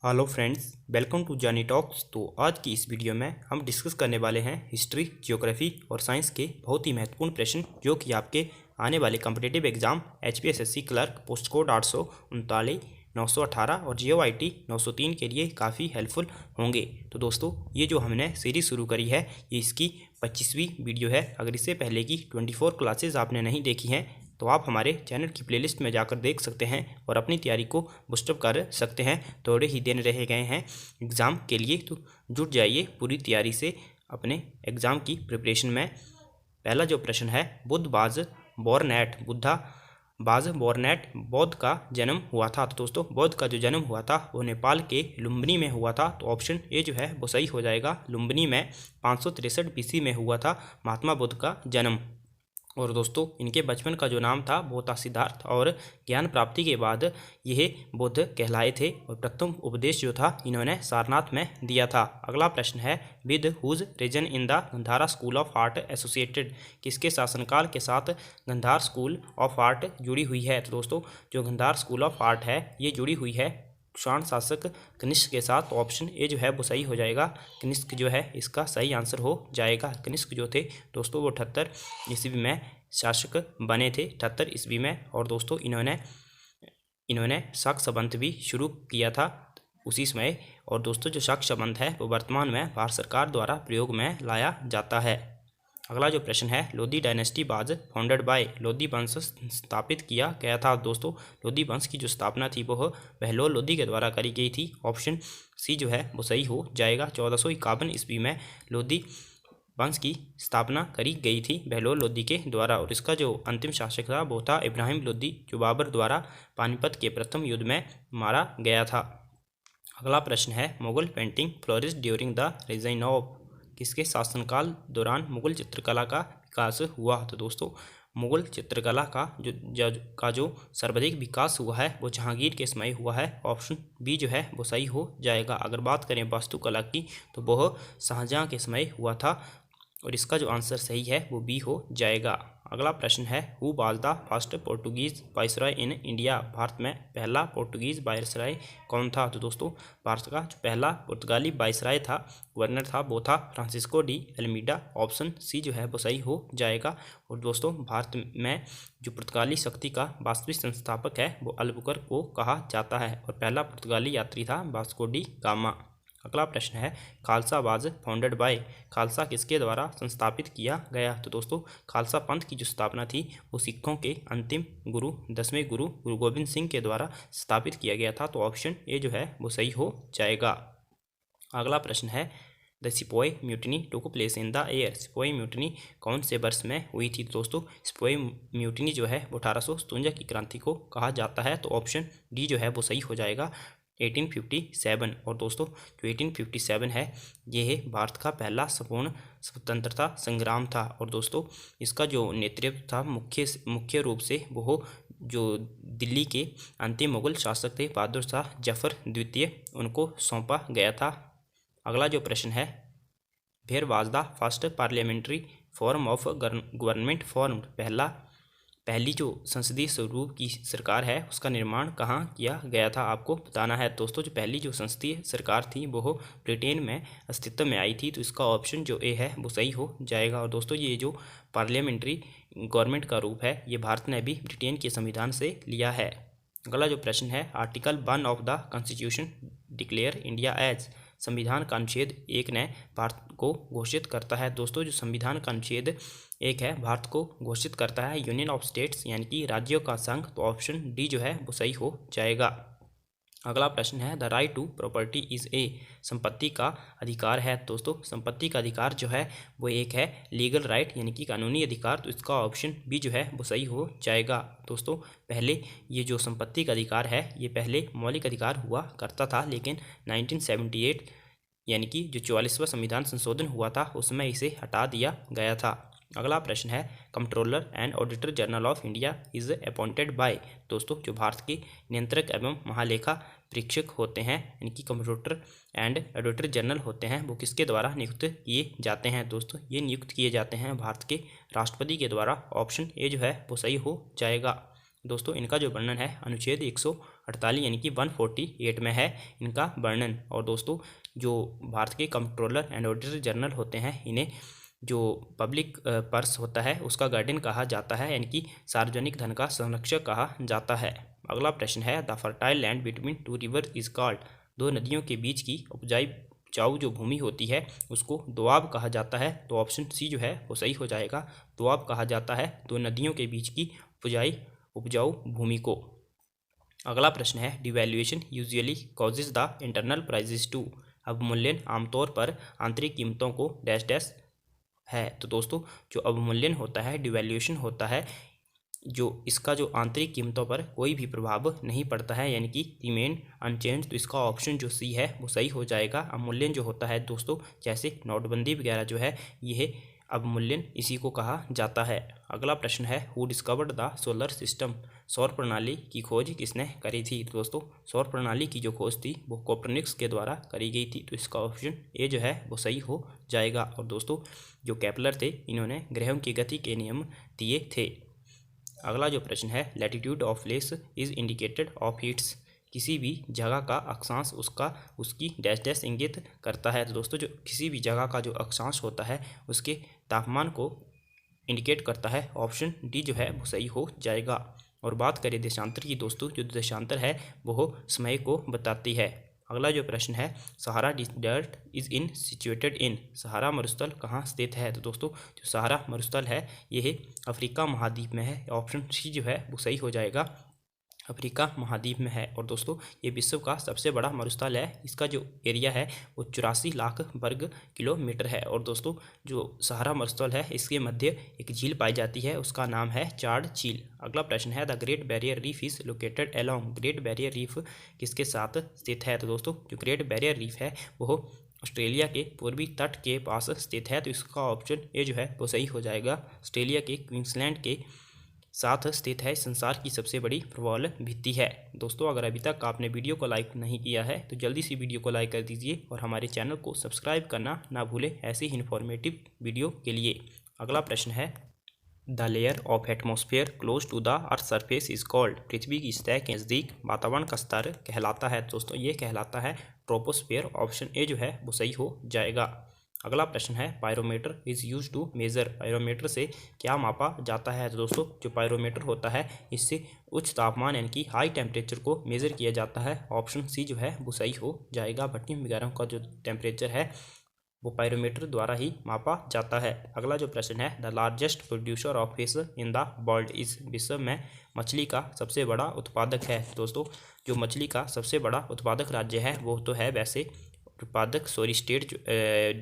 Hello friends, welcome to जानी talks. तो आज की इस वीडियो में हम डिस्कस करने वाले हैं हिस्ट्री, ज्योग्राफी और साइंस के बहुत ही महत्वपूर्ण प्रश्न जो कि आपके आने वाले competitive exam HPSSC clerk post code 839 918 और JOIT 903 के लिए काफ़ी हेल्पफुल होंगे। तो दोस्तों, ये जो हमने सीरीज़ शुरू करी है ये इसकी 25वीं वीडियो है। अगर इससे पहले की 24 क्लासेज आपने नहीं देखी हैं तो आप हमारे चैनल की प्लेलिस्ट में जाकर देख सकते हैं और अपनी तैयारी को बूस्टअप कर सकते हैं। थोड़े ही दिन रह गए हैं एग्ज़ाम के लिए, तो जुट जाइए पूरी तैयारी से अपने एग्ज़ाम की प्रिपरेशन में। पहला जो प्रश्न है, बुद्धा बाज बोरनेट बौद्ध का जन्म हुआ था। तो दोस्तों, बौद्ध का जो जन्म हुआ था वो नेपाल के लुम्बिनी में हुआ था। तो ऑप्शन ए जो है वो सही हो जाएगा। लुम्बिनी में 563 BC में हुआ था महात्मा बुद्ध का जन्म। और दोस्तों, इनके बचपन का जो नाम था वो था सिद्धार्थ और ज्ञान प्राप्ति के बाद यह बुद्ध कहलाए थे और प्रथम उपदेश जो था इन्होंने सारनाथ में दिया था। अगला प्रश्न है, with whose region in the Gandhara school of art associated, किसके शासनकाल के साथ गंधार स्कूल ऑफ आर्ट जुड़ी हुई है। तो दोस्तों, जो गंधार स्कूल ऑफ आर्ट है ये जुड़ी हुई है कुषाण शासक कनिष्क के साथ। तो ऑप्शन ए जो है वो सही हो जाएगा। कनिष्क जो है इसका सही आंसर हो जाएगा। कनिष्क जो थे दोस्तों वो 78 ईस्वी में शासक बने थे, 78 ईस्वी में। और दोस्तों, इन्होंने शाक संबंध भी शुरू किया था उसी समय। और दोस्तों, जो शाक संबंध है वो वर्तमान में भारत सरकार द्वारा प्रयोग में लाया जाता है। अगला जो प्रश्न है, लोधी डायनेस्टी बाज फाउंडेड बाय, लोधी वंश स्थापित किया गया था। दोस्तों, लोधी वंश की जो स्थापना थी वो बहलोल लोधी के द्वारा करी गई थी। ऑप्शन सी जो है वो सही हो जाएगा। 1451 ईस्वी में लोधी वंश की स्थापना करी गई थी बहलोल लोधी के द्वारा। और इसका जो अंतिम शासक था वो था इब्राहिम लोधी, जो बाबर द्वारा पानीपत के प्रथम युद्ध में मारा गया था। अगला प्रश्न है, Mughal painting flourish during the region of, किसके शासनकाल दौरान मुगल चित्रकला का विकास हुआ। तो दोस्तों, मुगल चित्रकला का जो सर्वाधिक विकास हुआ है वो जहांगीर के समय हुआ है। ऑप्शन बी जो है वो सही हो जाएगा। अगर बात करें वास्तुकला की तो वह शाहजहां के समय हुआ था और इसका जो आंसर सही है वो बी हो जाएगा। अगला प्रश्न है, who was the first Portuguese viceroy in India, Bharat में पहला पोर्टुगीज वायसराय कौन था। तो दोस्तों, भारत का जो पहला पुर्तगाली वायसराय था, गवर्नर था, वो था Francisco de Almeida. Option C जो है वो सही हो जाएगा। और दोस्तों, भारत में जो पुर्तगाली शक्ति का वास्तविक संस्थापक है वो अल्बुकर्क को कहा जाता है और पहला पुर्तगाली यात्री था वास्को डी गामा। अगला प्रश्न है, Khalsa was founded by, Khalsa किसके द्वारा संस्थापित किया गया। तो दोस्तों, खालसा पंथ की जो स्थापना थी वो सिखों के अंतिम गुरु 10वें गुरु गुरु गोबिंद सिंह के द्वारा स्थापित किया गया था। तो ऑप्शन ए जो है वो सही हो जाएगा। अगला प्रश्न है, the sepoy mutiny took place in the year, sepoy mutiny कौन से वर्ष में हुई थी। दोस्तों, सिपोई म्यूटनी जो है वो 1857 की क्रांति को कहा जाता है। तो ऑप्शन डी जो है वो सही हो जाएगा, 1857। और दोस्तों, जो 1857 है ये भारत का पहला संपूर्ण स्वतंत्रता संग्राम था। और दोस्तों, इसका जो नेतृत्व था मुख्य रूप से वो जो दिल्ली के अंतिम मुगल शासक थे बहादुर शाह जफर द्वितीय, उनको सौंपा गया था। अगला जो प्रश्न है, where was the first parliamentary form of government formed, पहली जो संसदीय स्वरूप की सरकार है उसका निर्माण कहाँ किया गया था, आपको बताना है। दोस्तों, जो पहली जो संसदीय सरकार थी वो ब्रिटेन में अस्तित्व में आई थी। तो इसका ऑप्शन जो ए है वो सही हो जाएगा। और दोस्तों, ये जो पार्लियामेंट्री गवर्नमेंट का रूप है ये भारत ने भी ब्रिटेन के संविधान से लिया है। अगला जो प्रश्न है, article 1 of the constitution declare India as, संविधान का अनुच्छेद 1 ने भारत को घोषित करता है। दोस्तों, जो संविधान का अनुच्छेद 1 है भारत को घोषित करता है यूनियन ऑफ स्टेट्स, यानी कि राज्यों का संघ। तो ऑप्शन डी जो है वो सही हो जाएगा। अगला प्रश्न है, the right to property is a, संपत्ति का अधिकार है। दोस्तों, संपत्ति का अधिकार जो है वो एक है लीगल राइट, यानी कि कानूनी अधिकार। तो इसका ऑप्शन बी जो है वो सही हो जाएगा। दोस्तों, पहले ये जो संपत्ति का अधिकार है ये पहले मौलिक अधिकार हुआ करता था, लेकिन 1978 यानी कि जो 44वां संविधान संशोधन हुआ था उसमें इसे हटा दिया गया था। अगला प्रश्न है, controller and auditor general of India is appointed by. दोस्तों, जो भारत के नियंत्रक एवं महालेखा परीक्षक होते हैं, इनकी कंप्यूटर एंड ऑडिटर जनरल होते हैं, वो किसके द्वारा नियुक्त किए जाते हैं। दोस्तों, ये नियुक्त किए जाते हैं भारत के राष्ट्रपति के द्वारा। ऑप्शन ए जो है वो सही हो जाएगा। दोस्तों, इनका जो वर्णन है अनुच्छेद 148 यानी कि 148 में है इनका वर्णन। और दोस्तों जो भारत के कंट्रोलर एंड ऑडिटर जनरल होते हैं, इन्हें जो पब्लिक पर्स होता है उसका गार्डियन कहा जाता है, यानी कि सार्वजनिक धन का संरक्षक कहा जाता है। अगला प्रश्न है, the fertile land between two river is called. दो नदियों के बीच की उपजाऊ जो भूमि होती है उसको दोआब कहा जाता है। तो ऑप्शन सी जो है वो सही हो जाएगा, दोआब कहा जाता है दो नदियों के बीच की उपजाऊ भूमि को। अगला प्रश्न है, devaluation usually causes the internal prices to. अवमूल्यन आमतौर पर आंतरिक कीमतों को डैश डैश है। तो दोस्तों जो अवमूल्यन होता है, डिवैल्यूएशन होता है, जो इसका जो आंतरिक कीमतों पर कोई भी प्रभाव नहीं पड़ता है, यानी कि रिमेन अनचेंज। तो इसका ऑप्शन जो सी है वो सही हो जाएगा। अवमूल्यन जो होता है दोस्तों, जैसे नोटबंदी वगैरह जो है, यह अवमूल्यन इसी को कहा जाता है। अगला प्रश्न है, who discovered the solar system. सौर प्रणाली की खोज किसने करी थी। तो दोस्तों सौर प्रणाली की जो खोज थी वो कोपरनिकस के द्वारा करी गई थी। तो इसका ऑप्शन ए जो है वो सही हो जाएगा। और दोस्तों जो केपलर थे, इन्होंने ग्रहों की गति के नियम दिए थे। अगला जो प्रश्न है, latitude of place is indicated of heats. किसी भी जगह का अक्षांश उसकी डैश डैश इंगित करता है। तो दोस्तों जो किसी भी जगह का जो अक्षांश होता है उसके तापमान को इंडिकेट करता है। ऑप्शन डी जो है वो सही हो जाएगा। और बात करें देशांतर की दोस्तों, जो देशांतर है वो समय को बताती है। अगला जो प्रश्न है, Sahara desert is in situated in. Sahara मरुस्थल कहाँ स्थित है। तो दोस्तों जो सहारा मरुस्थल है यह अफ्रीका महाद्वीप में है। ऑप्शन सी जो है वो सही हो जाएगा, अफ्रीका महाद्वीप में है। और दोस्तों ये विश्व का सबसे बड़ा मरुस्थल है। इसका जो एरिया है वो 84 लाख वर्ग किलोमीटर है। और दोस्तों जो सहारा मरुस्थल है इसके मध्य एक झील पाई जाती है, उसका नाम है चाड झील। अगला प्रश्न है, the great barrier reef is located along. Great barrier reef किसके साथ स्थित है। तो दोस्तों जो ग्रेट बैरियर रीफ है वो ऑस्ट्रेलिया के पूर्वी तट के पास स्थित है। तो इसका ऑप्शन ए जो है वो सही हो जाएगा, ऑस्ट्रेलिया के क्वींसलैंड के साथ स्थित है। संसार की सबसे बड़ी प्रबल भित्ति है। दोस्तों अगर अभी तक आपने वीडियो को लाइक नहीं किया है तो जल्दी से वीडियो को लाइक कर दीजिए और हमारे चैनल को सब्सक्राइब करना ना भूलें ऐसे ही इन्फॉर्मेटिव वीडियो के लिए। अगला प्रश्न है, the layer of atmosphere close to the earth surface is called. पृथ्वी की सतह के नज़दीक वातावरण का स्तर कहलाता है। दोस्तों ये कहलाता है ट्रोपोस्फेयर। ऑप्शन ए जो है वो सही हो जाएगा। अगला प्रश्न है, pyrometer is use to measure. Pyrometer से क्या मापा जाता है। तो दोस्तों जो पायरोमीटर होता है इससे उच्च तापमान यानी कि हाई टेम्परेचर को मेज़र किया जाता है। ऑप्शन सी जो है वो सही हो जाएगा। भट्टी वगैरह का जो टेम्परेचर है वो पायरोमीटर द्वारा ही मापा जाता है। अगला जो प्रश्न है, the largest producer of fish in the world is. विश्व में मछली का सबसे बड़ा उत्पादक है। दोस्तों जो मछली का सबसे बड़ा उत्पादक राज्य है वो तो है वैसे उत्पादक स्टेट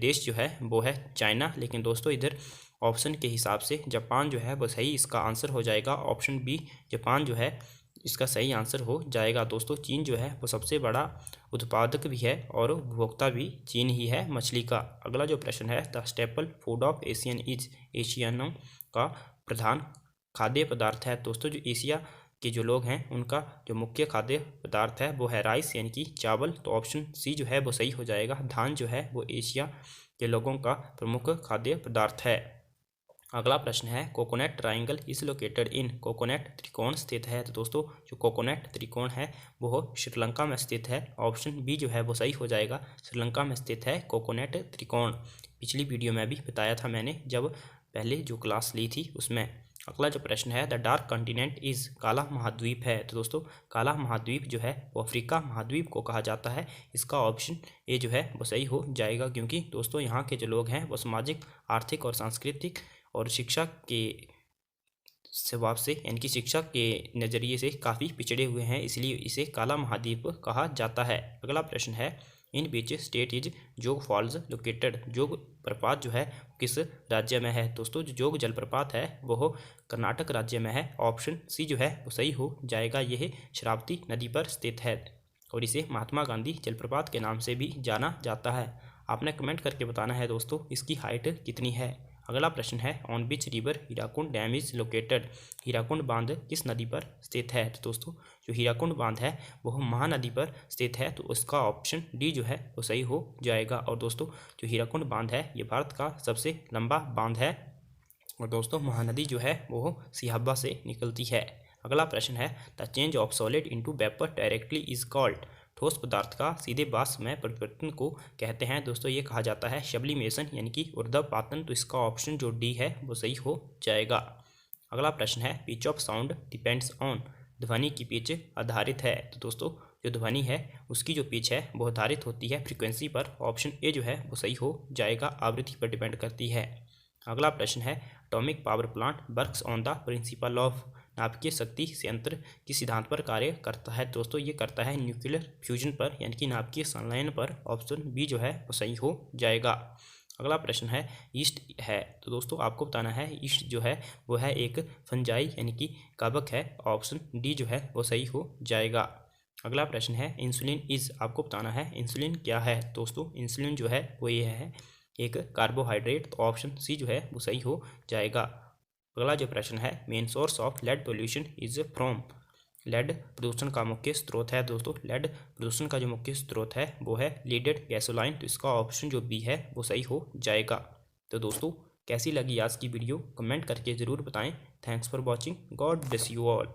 देश जो है वो है चाइना, लेकिन दोस्तों इधर ऑप्शन के हिसाब से जापान जो है वो सही इसका आंसर हो जाएगा। ऑप्शन बी जापान जो है इसका सही आंसर हो जाएगा। दोस्तों चीन जो है वो सबसे बड़ा उत्पादक भी है और उपभोक्ता भी चीन ही है मछली का। अगला जो प्रश्न है, the staple food of Asian is. एशियनों का प्रधान खाद्य पदार्थ है। दोस्तों जो एशिया के जो लोग हैं उनका जो मुख्य खाद्य पदार्थ है वो है राइस यानी कि चावल। तो ऑप्शन सी जो है वो सही हो जाएगा। धान जो है वो एशिया के लोगों का प्रमुख खाद्य पदार्थ है। अगला प्रश्न है, coconut triangle is located in. Coconut त्रिकोण स्थित है। तो दोस्तों जो कोकोनट त्रिकोण है वो श्रीलंका में स्थित है। ऑप्शन बी जो है वो सही हो जाएगा, श्रीलंका में स्थित है कोकोनट त्रिकोण। पिछली वीडियो में भी बताया था मैंने जब पहले जो क्लास ली थी उसमें। अगला जो प्रश्न है, द डार्क कॉन्टिनेंट इज। काला महाद्वीप है। तो दोस्तों काला महाद्वीप जो है वो अफ्रीका महाद्वीप को कहा जाता है। इसका ऑप्शन ए जो है वो सही हो जाएगा, क्योंकि दोस्तों यहाँ के जो लोग हैं वो सामाजिक, आर्थिक और सांस्कृतिक और शिक्षा के स्वभाव से यानी कि शिक्षा के नज़रिए से काफ़ी पिछड़े हुए हैं, इसलिए इसे काला महाद्वीप कहा जाता है। अगला प्रश्न है, इन बीच स्टेट इज जोग फॉल्स लोकेटेड। जोग प्रपात जो है किस राज्य में है। दोस्तों जो जोग जलप्रपात है वो कर्नाटक राज्य में है। ऑप्शन सी जो है वो सही हो जाएगा। यह शरावती नदी पर स्थित है और इसे महात्मा गांधी जलप्रपात के नाम से भी जाना जाता है। आपने कमेंट करके बताना है दोस्तों इसकी हाइट कितनी है। अगला प्रश्न है, on which river Hirakud dam is located. Hirakud बांध किस नदी पर स्थित है। तो दोस्तों जो हीराकुंड बांध है वो महानदी पर स्थित है। तो उसका ऑप्शन डी जो है वो सही हो जाएगा। और दोस्तों जो हीराकुंड बांध है ये भारत का सबसे लंबा बांध है। और दोस्तों महानदी जो है वो सिहाबा से निकलती है। अगला प्रश्न है the change of solid into vapour directly is called. ठोस पदार्थ का सीधे वाष्प में परिवर्तन को कहते हैं दोस्तों, ये कहा जाता है सब्लिमेशन यानी कि ऊर्ध्वपातन। तो इसका ऑप्शन जो डी है वो सही हो जाएगा। अगला प्रश्न है pitch of sound depends on. ध्वनि की पिच आधारित है। तो दोस्तों जो ध्वनि है उसकी जो पिच है वो आधारित होती है फ्रीक्वेंसी पर। ऑप्शन ए जो है वो सही हो जाएगा, आवृत्ति पर डिपेंड करती है। अगला प्रश्न है atomic power plant works on the principle of. नाभिकीय शक्ति संयंत्र किस सिद्धांत पर कार्य करता है दोस्तों, ये करता है न्यूक्लियर फ्यूजन पर यानी कि नाभिकीय संलयन पर। ऑप्शन बी जो है वो सही हो जाएगा। अगला प्रश्न है ईस्ट है। तो दोस्तों आपको बताना है ईस्ट जो है वो है एक फंजाई यानी कि कवक है। ऑप्शन डी जो है वो सही हो जाएगा। अगला प्रश्न है इंसुलिन इज। आपको बताना है इंसुलिन क्या है दोस्तों। इंसुलिन जो है वो ये है एक कार्बोहाइड्रेट। तो ऑप्शन सी जो है वो सही हो जाएगा। अगला जो प्रश्न है main source of lead pollution is from. Lead प्रदूषण का मुख्य स्रोत है दोस्तों। लेड प्रदूषण का जो मुख्य स्रोत है वो है लीडेड गैसोलाइन। तो इसका ऑप्शन जो बी है वो सही हो जाएगा। तो दोस्तों कैसी लगी आज की वीडियो कमेंट करके ज़रूर बताएं। Thanks for watching, God bless you all.